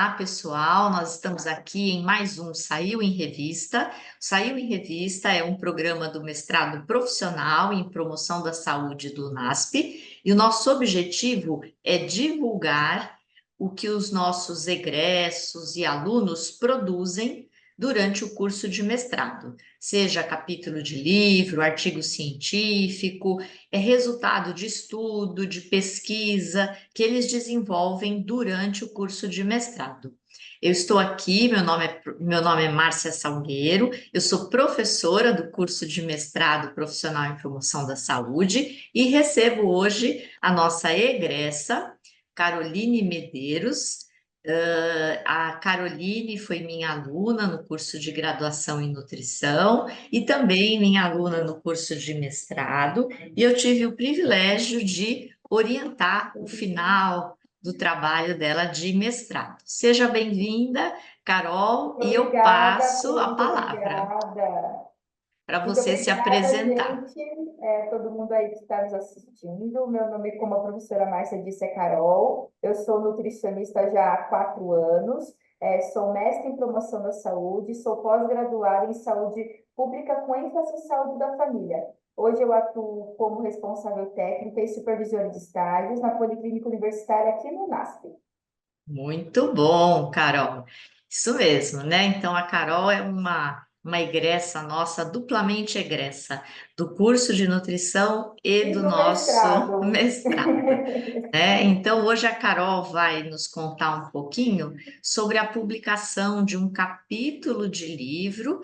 Olá, pessoal. Nós estamos aqui em mais um Saiu em Revista. Saiu em Revista é um programa do mestrado profissional em promoção da saúde do NASP, e o nosso objetivo é divulgar o que os nossos egressos e alunos produzem durante o curso de mestrado, seja capítulo de livro, artigo científico, é resultado de estudo, de pesquisa que eles desenvolvem durante o curso de mestrado. Eu estou aqui, meu nome é Márcia Salgueiro, eu sou professora do curso de mestrado profissional em promoção da saúde e recebo hoje a nossa egressa, Caroline Medeiros. A Caroline foi minha aluna no curso de graduação em nutrição e também minha aluna no curso de mestrado, e eu tive o privilégio de orientar o final do trabalho dela de mestrado. Seja bem-vinda, Carol, Muito e eu obrigada, passo Fê, a muito palavra obrigada. para Muito você se obrigada, apresentar. gente. Todo mundo aí que está nos assistindo. Meu nome, como a professora Márcia disse, é Carol. Eu sou nutricionista já há 4 anos. Sou mestre em promoção da saúde. Sou pós-graduada em saúde pública com ênfase em saúde da família. Hoje eu atuo como responsável técnica e supervisora de estágios na Policlínica Universitária aqui no NASP. Muito bom, Carol. Isso mesmo, né? Então, a Carol é uma egressa nossa, duplamente egressa, do curso de nutrição e E do do nosso mestrado. mestrado, né? Então, hoje a Carol vai nos contar um pouquinho sobre a publicação de um capítulo de livro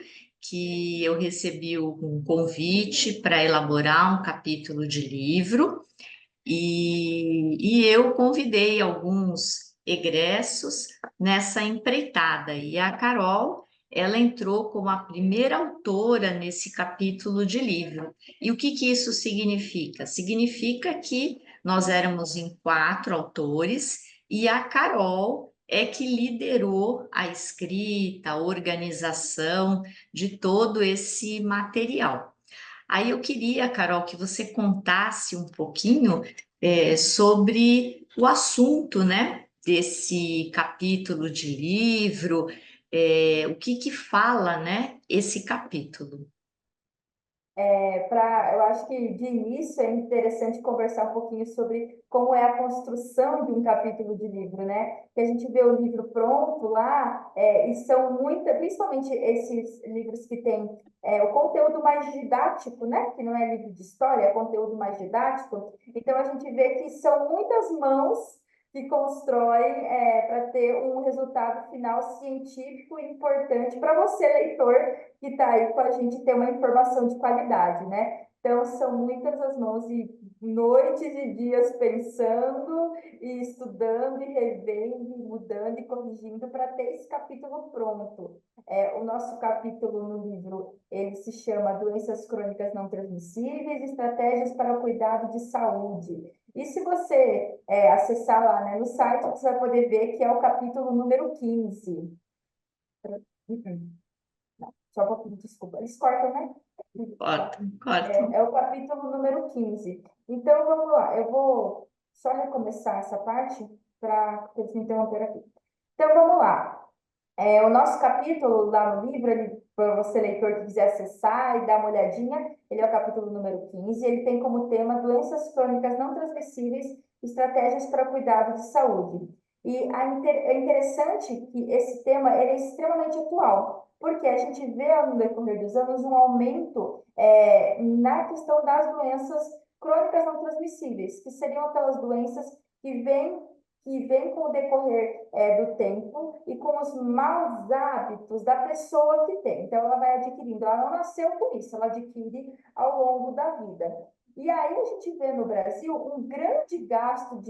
que eu recebi um convite para elaborar um capítulo de livro. E eu convidei alguns egressos nessa empreitada. E a Carol, ela entrou como a primeira autora nesse capítulo de livro. E o que que isso significa? Significa que nós éramos em 4 autores e a Carol é que liderou a escrita, a organização de todo esse material. Aí eu queria, Carol, que você contasse um pouquinho sobre o assunto, né, desse capítulo de livro, o que que fala, né, esse capítulo. Eu acho que de início é interessante conversar um pouquinho sobre como é a construção de um capítulo de livro, né? Que a gente vê o livro pronto lá, e são muitas, principalmente esses livros que têm o conteúdo mais didático, né? Que não é livro de história, é conteúdo mais didático. Então a gente vê que são muitas mãos que constroem para ter um resultado final científico importante para você, leitor, que está aí com a gente ter uma informação de qualidade, né? Então, são muitas as mãos e noites e dias pensando e estudando e revendo, e mudando e corrigindo para ter esse capítulo pronto. O nosso capítulo no livro, ele se chama Doenças Crônicas Não Transmissíveis, Estratégias para o Cuidado de Saúde. E se você acessar lá, né, no site, você vai poder ver que é o capítulo número 15. Só um pouquinho, desculpa. Eles cortam, né? Tá. Corta, corta. É o capítulo número 15. Então, vamos lá. Eu vou só recomeçar essa parte para eles me interromperam aqui. Então, vamos lá. O nosso capítulo lá no livro, para você, leitor, que quiser acessar e dar uma olhadinha, ele é o capítulo número 15. Ele tem como tema doenças crônicas não transmissíveis, estratégias para cuidado de saúde. E é interessante que esse tema ele é extremamente atual, porque a gente vê no decorrer dos anos um aumento na questão das doenças crônicas não transmissíveis, que seriam aquelas doenças que vêm com o decorrer do tempo e com os maus hábitos da pessoa que tem. Então, ela vai adquirindo, ela não nasceu com isso, ela adquire ao longo da vida. E aí a gente vê no Brasil um grande gasto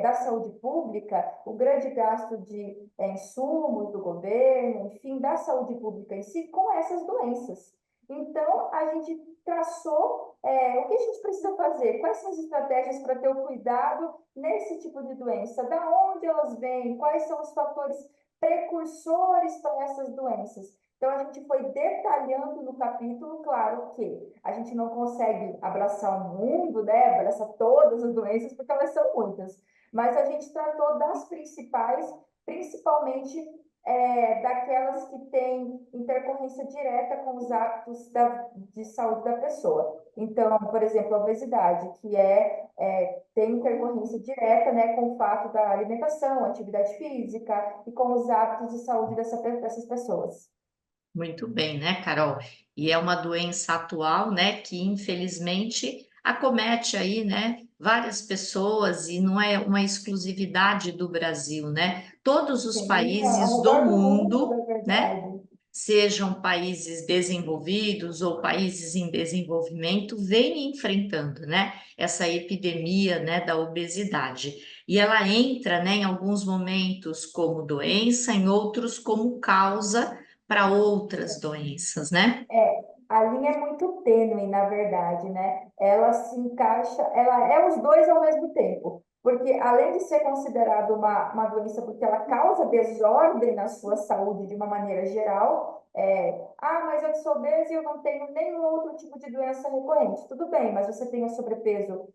da saúde pública, um grande gasto de insumos do governo, enfim, da saúde pública em si, com essas doenças. Então, a gente traçou o que a gente precisa fazer, quais são as estratégias para ter o cuidado nesse tipo de doença, da onde elas vêm, quais são os fatores precursores para essas doenças. Então, a gente foi detalhando no capítulo, claro que a gente não consegue abraçar o mundo, né? Abraçar todas as doenças, porque elas são muitas. Mas a gente tratou das principais principalmente daquelas que têm intercorrência direta com os hábitos de saúde da pessoa. Então, por exemplo, a obesidade, que tem intercorrência direta, né, com o fato da alimentação, atividade física e com os hábitos de saúde dessas pessoas. Muito bem, né, Carol? E é uma doença atual, né, que infelizmente acomete aí, né, várias pessoas e não é uma exclusividade do Brasil, né? Todos os Sim, ao países do redor do mundo, mundo, na né, verdade. sejam países desenvolvidos ou países em desenvolvimento, vêm enfrentando, né, essa epidemia, né, da obesidade. E ela entra, né, em alguns momentos como doença, em outros como causa para outras doenças, né? A linha é muito tênue, na verdade, né? Ela se encaixa, ela é os dois ao mesmo tempo, porque além de ser considerada uma doença porque ela causa desordem na sua saúde de uma maneira geral, mas eu sou obesa e eu não tenho nenhum outro tipo de doença recorrente. Tudo bem, mas você tem o sobrepeso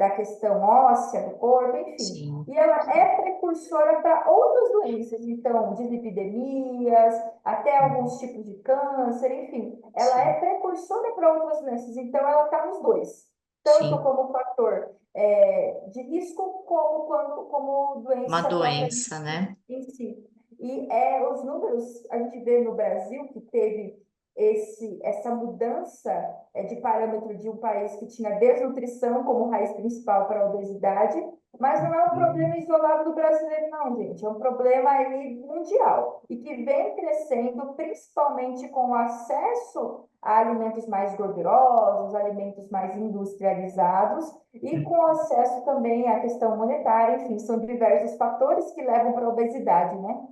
da questão óssea do corpo, enfim. Sim, E ela é precursora para outras doenças, então, dislipidemias, até alguns tipos de câncer, enfim, ela sim, é precursora para outras doenças, então ela está nos dois, tanto sim. como fator de risco, como Uma doença propriamente doença, né? em si. E os números, a gente vê no Brasil que teve essa mudança de parâmetro de um país que tinha desnutrição como raiz principal para a obesidade, mas não é um problema isolado do brasileiro, não, gente. É um problema aí mundial e que vem crescendo principalmente com o acesso a alimentos mais gordurosos, alimentos mais industrializados e com acesso também à questão monetária. Enfim, são diversos fatores que levam para a obesidade, né?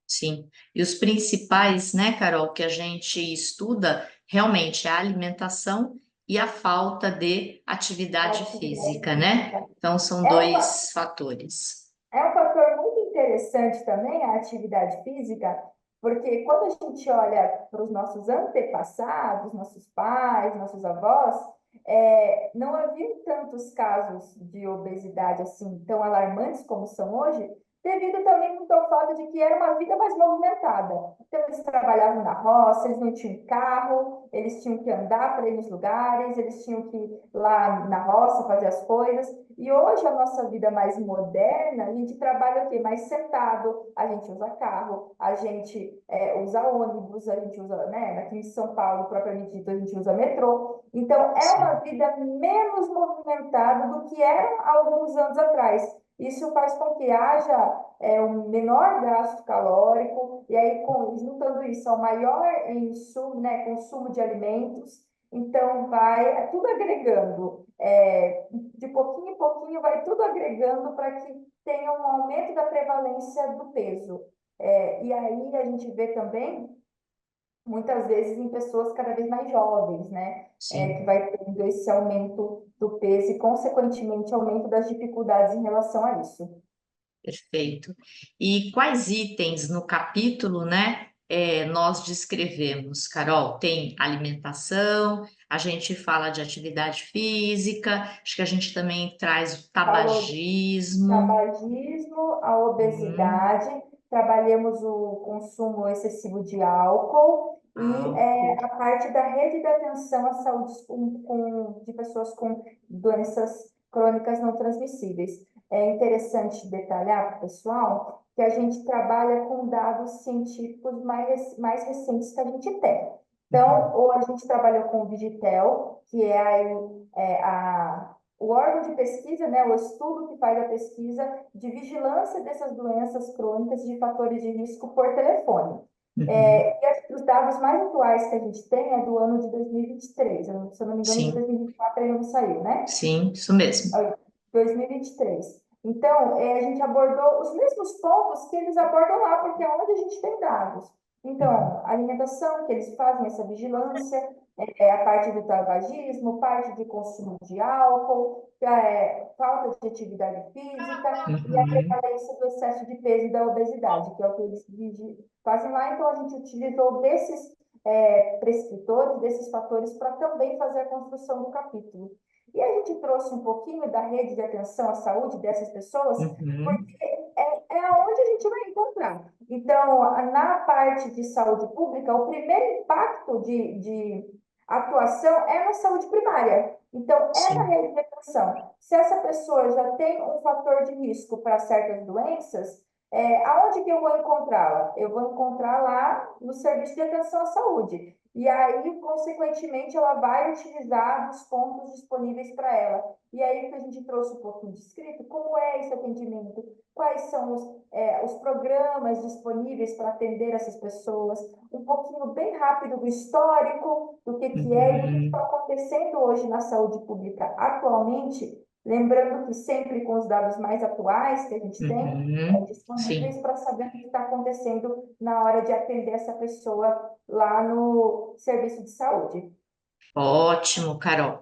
Sim. E os principais, né, Carol, que a gente estuda realmente é a alimentação e a falta de A atividade atividade física, né? física. Então, são É um, dois fatores. É um fator muito interessante também a atividade física, porque quando a gente olha para os nossos antepassados, nossos pais, nossos avós, não havia tantos casos de obesidade assim tão alarmantes como são hoje, devido também muito ao fato de que era uma vida mais movimentada. Então, eles trabalhavam na roça, eles não tinham carro, eles tinham que andar para ir nos lugares, eles tinham que ir lá na roça fazer as coisas. E hoje, a nossa vida mais moderna, a gente trabalha o quê? Mais sentado, a gente usa carro, a gente usa ônibus, a gente usa, né? Aqui em São Paulo, propriamente dito, a gente usa metrô. Então, é uma Sim, vida menos movimentada do que era há alguns anos atrás. Isso faz com que haja um menor gasto calórico, e aí, juntando isso ao maior insumo, né, consumo de alimentos, então vai tudo agregando. De pouquinho em pouquinho vai tudo agregando para que tenha um aumento da prevalência do peso. E aí a gente vê também, muitas vezes, em pessoas cada vez mais jovens, né? Que sim, vai tendo esse aumento do peso e, consequentemente, aumento das dificuldades em relação a isso. perfeito. E quais itens no capítulo, né, nós descrevemos, Carol? Tem alimentação, a gente fala de atividade física, acho que a gente também traz o Falou tabagismo. tabagismo, a Uhum. obesidade, trabalhamos o consumo excessivo de álcool e Álcool. a parte da rede de atenção à saúde de pessoas com doenças crônicas não transmissíveis. É interessante detalhar para o pessoal que a gente trabalha com dados científicos mais recentes que a gente tem. Então, Uhum. ou a gente trabalhou com o Vigitel, que é o órgão de pesquisa, né, o estudo que faz a pesquisa de vigilância dessas doenças crônicas e de fatores de risco por telefone. Uhum. E os dados mais atuais que a gente tem é do ano de 2023. Se eu não me engano, de Sim, 2024 ainda não saiu, né? sim, isso mesmo. 2023. Então, a gente abordou os mesmos pontos que eles abordam lá, porque é onde a gente tem dados. Uhum. Então, alimentação, que eles fazem essa vigilância, a parte do tabagismo, parte de consumo de álcool, falta de atividade física e a Uhum. prevalência do excesso de peso e da obesidade, que é o que eles fazem lá. Então, a gente utilizou desses prescritores, desses fatores, para também fazer a construção do capítulo. E a gente trouxe um pouquinho da rede de atenção à saúde dessas pessoas, Uhum. porque é aonde a gente vai encontrar funcionar. Então, na parte de saúde pública, o primeiro impacto de atuação é na saúde primária. Então, é na Sim. rede de atenção. Se essa pessoa já tem um fator de risco para certas doenças, aonde que eu vou encontrá-la? Eu vou encontrar lá no serviço de atenção à saúde. E aí, consequentemente, ela vai utilizar os pontos disponíveis para ela. E aí que a gente trouxe um pouquinho de escrito, como é esse atendimento, quais são os programas disponíveis para atender essas pessoas, um pouquinho bem rápido do histórico, do que é e do que está Uhum, acontecendo hoje na saúde pública atualmente, lembrando que sempre com os dados mais atuais que a gente tem, disponíveis sim. para saber o que está acontecendo na hora de atender essa pessoa lá no serviço de saúde. Ótimo, Carol.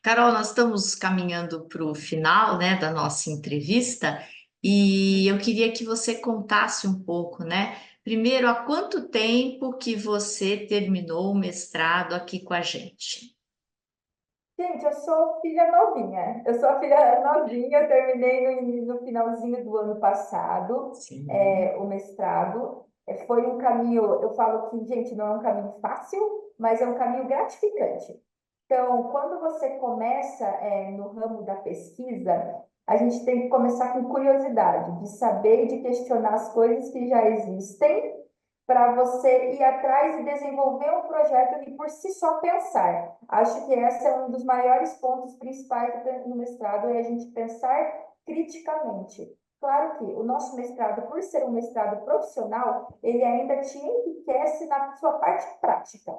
Carol, nós estamos caminhando para o final, né, da nossa entrevista e eu queria que você contasse um pouco, né? Primeiro, há quanto tempo que você terminou o mestrado aqui com a gente? Gente, eu sou filha novinha. Eu sou a filha novinha, eu terminei no finalzinho do ano passado, Sim. o mestrado. Foi um caminho, eu falo que, gente, não é um caminho fácil, mas é um caminho gratificante. Então, quando você começa, no ramo da pesquisa, a gente tem que começar com curiosidade, de saber e de questionar as coisas que já existem para você ir atrás e desenvolver um projeto e por si só pensar. Acho que esse é um dos maiores pontos principais no mestrado, é a gente pensar criticamente. Claro que o nosso mestrado, por ser um mestrado profissional, ele ainda te enriquece na sua parte prática.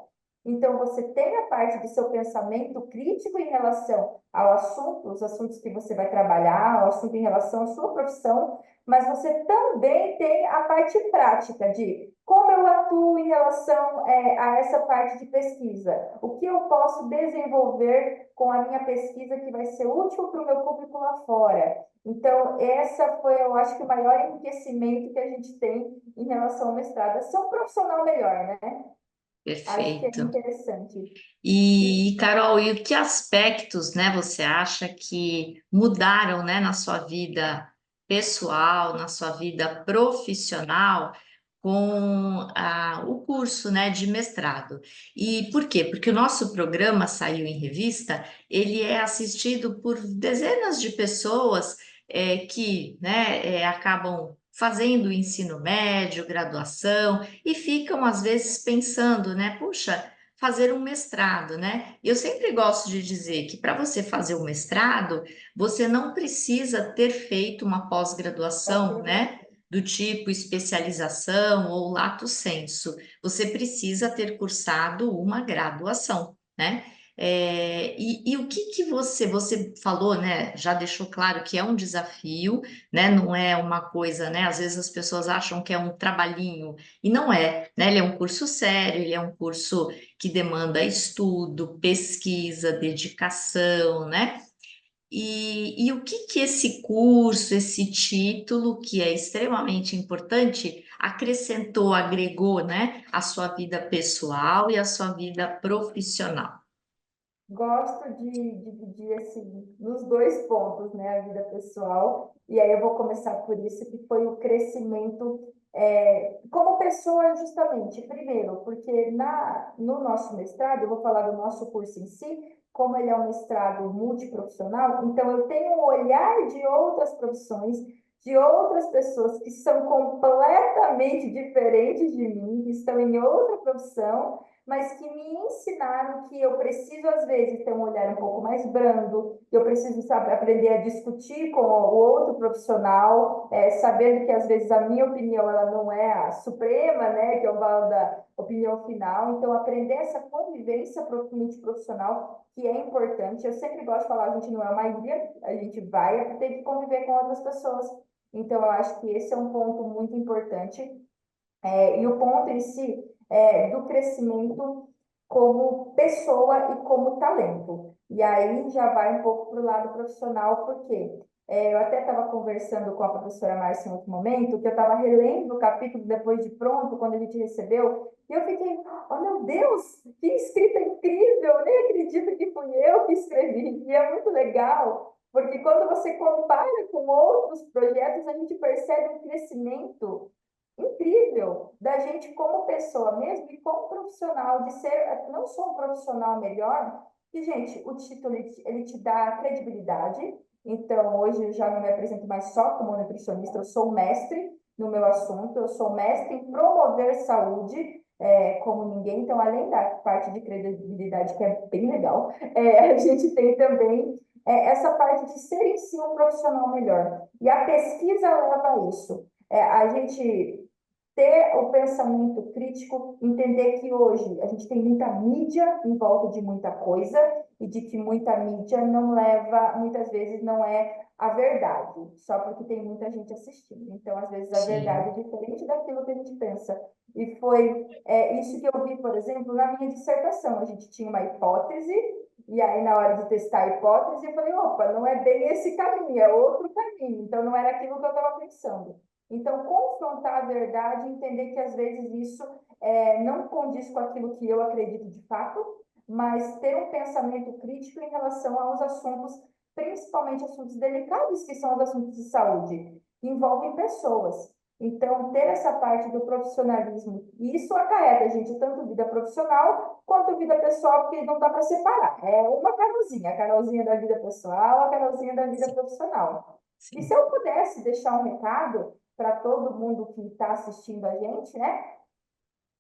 Então, você tem a parte do seu pensamento crítico em relação ao assunto, os assuntos que você vai trabalhar, ao assunto em relação à sua profissão, mas você também tem a parte prática de como eu atuo em relação a essa parte de pesquisa, o que eu posso desenvolver com a minha pesquisa que vai ser útil para o meu público lá fora. Então, essa foi, eu acho que o maior enriquecimento que a gente tem em relação ao mestrado, é ser um profissional melhor, né? Acho que é Perfeito. interessante. E E, Carol, e que aspectos, né, você acha que mudaram, né, na sua vida pessoal, na sua vida profissional, com o curso, né, de mestrado? E por quê? Porque o nosso programa saiu em revista, ele é assistido por dezenas de pessoas que, né, acabam fazendo o ensino médio, graduação, e ficam, às vezes, pensando, né, puxa, fazer um mestrado, né? Eu sempre gosto de dizer que para você fazer um mestrado, você não precisa ter feito uma pós-graduação, né? Do tipo especialização ou lato sensu. Você precisa ter cursado uma graduação, né? E o que que você falou, né? Já deixou claro que é um desafio, né? Não é uma coisa, né? Às vezes as pessoas acham que é um trabalhinho e não é, né? Ele é um curso sério, ele é um curso que demanda estudo, pesquisa, dedicação, né? E o que que esse curso, esse título, que é extremamente importante, acrescentou, agregou, né, à sua vida pessoal e à sua vida profissional? gosto de dividir assim, nos dois pontos, né, a vida pessoal, e aí eu vou começar por isso, que foi o crescimento como pessoa, justamente. Primeiro, porque no nosso mestrado, eu vou falar do nosso curso em si, como ele é um mestrado multiprofissional, então eu tenho um olhar de outras profissões, de outras pessoas que são completamente diferentes de mim, que estão em outra profissão, mas que me ensinaram que eu preciso, às vezes, ter um olhar um pouco mais brando, que eu preciso saber, aprender a discutir com o outro profissional, sabendo que, às vezes, a minha opinião ela não é a suprema, né, que é o valor da opinião final. Então, aprender essa convivência multiprofissional, que é importante. Eu sempre gosto de falar, a gente não é uma ilha, a gente vai ter que conviver com outras pessoas. Então, eu acho que esse é um ponto muito importante. E o ponto em si do crescimento como pessoa e como talento. E aí já vai um pouco para o lado profissional, porque eu até estava conversando com a professora Márcia em outro momento, que eu estava relendo o capítulo depois de pronto, quando a gente recebeu, e eu fiquei, oh meu Deus, que escrita incrível, eu nem acredito que fui eu que escrevi. E é muito legal, porque quando você compara com outros projetos, a gente percebe um crescimento incrível da gente como pessoa mesmo e como profissional, de ser não só um profissional melhor, que, gente, o título ele te dá credibilidade. Então, hoje eu já não me apresento mais só como nutricionista, eu sou mestre no meu assunto, eu sou mestre em promover saúde, como ninguém. Então, além da parte de credibilidade, que é bem legal, a gente tem também essa parte de ser em si um profissional melhor. E a pesquisa leva a isso. A gente ter o pensamento crítico, entender que hoje a gente tem muita mídia em volta de muita coisa e de que muita mídia não leva, muitas vezes não é a verdade, só porque tem muita gente assistindo. Então, às vezes, a verdade Sim, é diferente daquilo que a gente pensa. E foi isso que eu vi, por exemplo, na minha dissertação. A gente tinha uma hipótese, e aí, na hora de testar a hipótese, eu falei: opa, não é bem esse caminho, é outro caminho. Então, não era aquilo que eu estava pensando. Então, confrontar a verdade e entender que às vezes isso não condiz com aquilo que eu acredito de fato, mas ter um pensamento crítico em relação aos assuntos, principalmente assuntos delicados, que são os assuntos de saúde, que envolvem pessoas. Então, ter essa parte do profissionalismo, e isso acarreta, gente, tanto vida profissional quanto vida pessoal, porque não dá para separar. É uma Carolzinha, a Carolzinha da vida pessoal, a Carolzinha da vida sim, profissional. E se sim. eu pudesse deixar um recado para todo mundo que está assistindo a gente, né?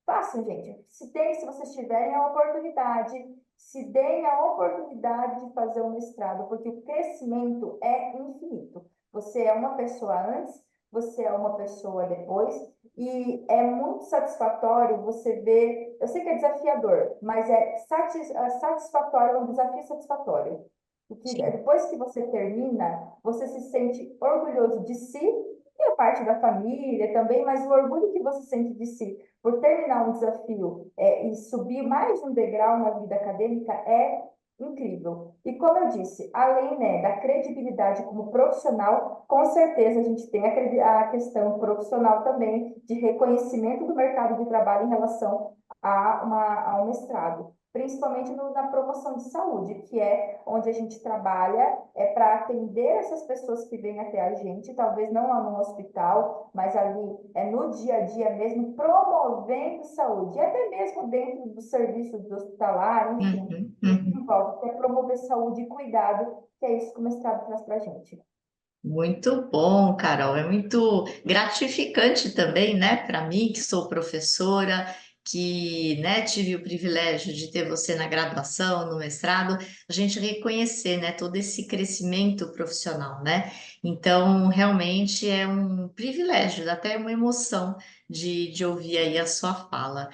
Façam, gente. Se vocês tiverem a oportunidade, se deem a oportunidade de fazer um mestrado, porque o crescimento é infinito. Você é uma pessoa antes, você é uma pessoa depois, e é muito satisfatório você ver. Eu sei que é desafiador, mas é satisfatório, é um desafio satisfatório. Porque Sim. depois que você termina, você se sente orgulhoso de si e a parte da família também, mas o orgulho que você sente de si por terminar um desafio e subir mais um degrau na vida acadêmica é incrível. E como eu disse, além, né, da credibilidade como profissional, com certeza a gente tem a questão profissional também de reconhecimento do mercado de trabalho em relação a um mestrado, principalmente na promoção de saúde, que é onde a gente trabalha para atender essas pessoas que vêm até a gente, talvez não lá no hospital, mas ali no dia a dia mesmo, promovendo saúde, e até mesmo dentro do serviço do hospitalar, enfim, Uhum, isso uhum. envolve, que é promover saúde e cuidado, que é isso que o mestrado traz para a gente. Muito bom, Carol. É muito gratificante também, né, para mim, que sou professora, que, né, tive o privilégio de ter você na graduação, no mestrado, a gente reconhecer, né, todo esse crescimento profissional, né? Então, realmente é um privilégio, dá até uma emoção de ouvir aí a sua fala.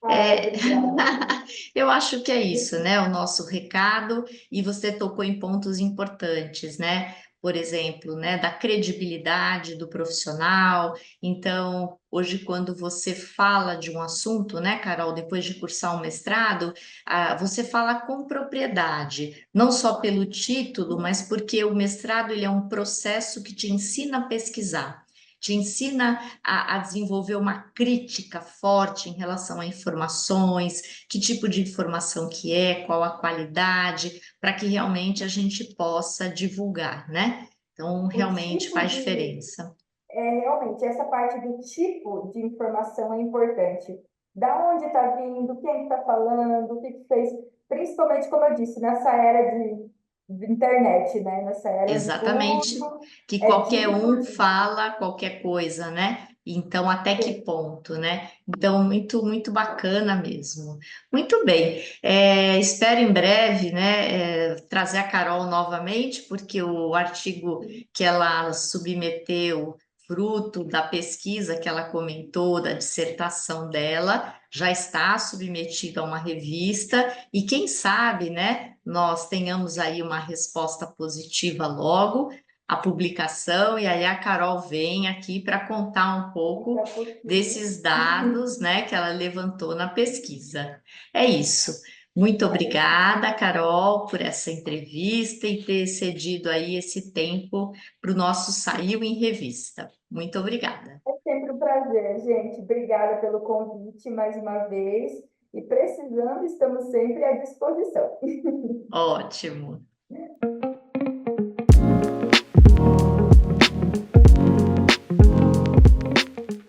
Ai, É, obrigada. eu acho que é isso, né? O nosso recado, e você tocou em pontos importantes, né? Por exemplo, né, da credibilidade do profissional. Então, hoje, quando você fala de um assunto, né, Carol, depois de cursar um mestrado, você fala com propriedade, não só pelo título, mas porque o mestrado ele é um processo que te ensina a pesquisar. Te ensina a desenvolver uma crítica forte em relação a informações, que tipo de informação que é, qual a qualidade, para que realmente a gente possa divulgar, né? Então, O realmente tipo faz de, diferença. realmente, essa parte do tipo de informação é importante. Da onde está vindo, quem está falando, o que que fez, principalmente, como eu disse, nessa era de internet, né? Nessa era de Exatamente, tudo, que diz qualquer e um por vir. fala qualquer coisa, né? Então, até que Sim. ponto, né? Então, muito, muito bacana mesmo. Muito bem. Espero em breve, né, trazer a Carol novamente, porque o artigo que ela submeteu, fruto da pesquisa que ela comentou, da dissertação dela, já está submetido a uma revista, e quem sabe, né? Nós tenhamos aí uma resposta positiva logo, a publicação, e aí a Carol vem aqui para contar um Daqui pouco a pouquinho. desses dados, né, que ela levantou na pesquisa. É isso. Muito É isso. obrigada, Carol, por essa entrevista e ter cedido aí esse tempo para o nosso Saiu em Revista. Muito obrigada. É sempre um prazer, gente. Obrigada pelo convite mais uma vez. E precisando, estamos sempre à disposição. Ótimo.